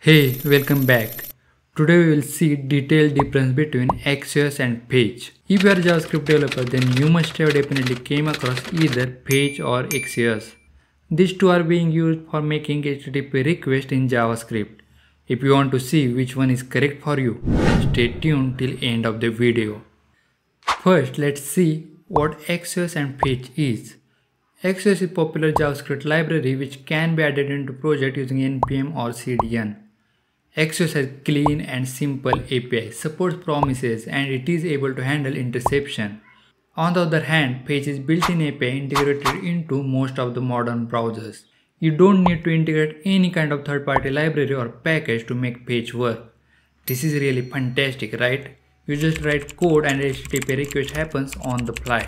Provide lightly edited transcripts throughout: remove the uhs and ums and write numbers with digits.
Hey, welcome back. Today we will see detailed difference between Axios and Fetch. If you are a JavaScript developer, then you must have definitely came across either Fetch or Axios. These two are being used for making HTTP requests in JavaScript. If you want to see which one is correct for you, then stay tuned till end of the video. First, let's see what Axios and Fetch is. Axios is a popular JavaScript library which can be added into project using npm or cdn. Axios has clean and simple API, supports promises, and it is able to handle interception. On the other hand, Fetch is built-in API integrated into most of the modern browsers. You don't need to integrate any kind of third-party library or package to make Fetch work. This is really fantastic, right? You just write code and HTTP request happens on the fly.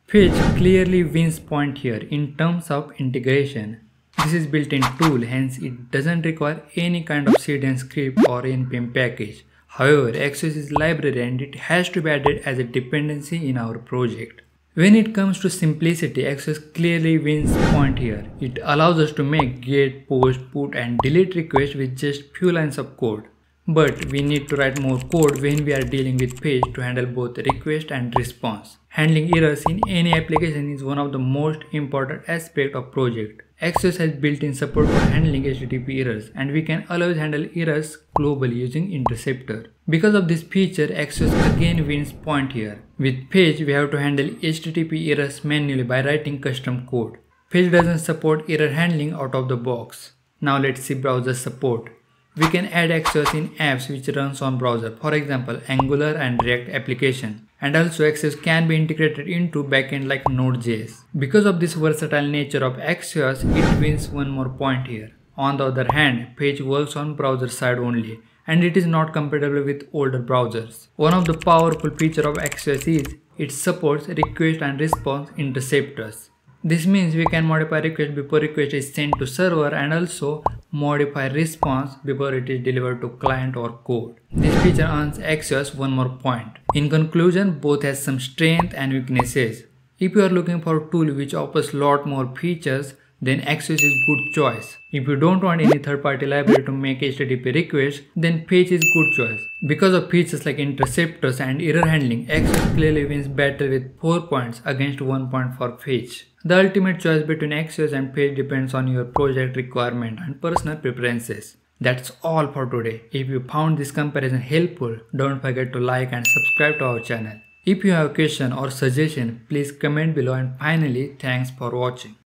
Fetch clearly wins point here in terms of integration. This is built-in tool, hence it doesn't require any kind of cdn script or npm package. However, Axios is library and it has to be added as a dependency in our project. When it comes to simplicity, Axios clearly wins point here. It allows us to make get, post, put and delete requests with just few lines of code. But we need to write more code when we are dealing with Fetch to handle both request and response. Handling errors in any application is one of the most important aspects of project. Axios has built-in support for handling HTTP errors, and we can always handle errors globally using interceptor. Because of this feature, Axios again wins point here. With Fetch, we have to handle HTTP errors manually by writing custom code. Fetch doesn't support error handling out of the box. Now let's see browser support. We can add Axios in apps which runs on browser, for example Angular and React application. And also Axios can be integrated into backend like nodejs. Because of this versatile nature of Axios, it wins one more point here. On the other hand, Fetch works on browser side only, and it is not compatible with older browsers. One of the powerful features of Axios is it supports request and response interceptors. This means we can modify request before request is sent to server and also modify response before it is delivered to client or code. This feature earns Axios one more point. In conclusion, both has some strength and weaknesses. If you are looking for a tool which offers lot more features, then Axios is good choice. If you don't want any third-party library to make HTTP requests, then Fetch is good choice. Because of features like interceptors and error handling, Axios clearly wins battle with 4 points against 1 point for Fetch. The ultimate choice between Axios and Fetch depends on your project requirement and personal preferences. That's all for today. If you found this comparison helpful, don't forget to like and subscribe to our channel. If you have a question or suggestion, please comment below, and finally, thanks for watching.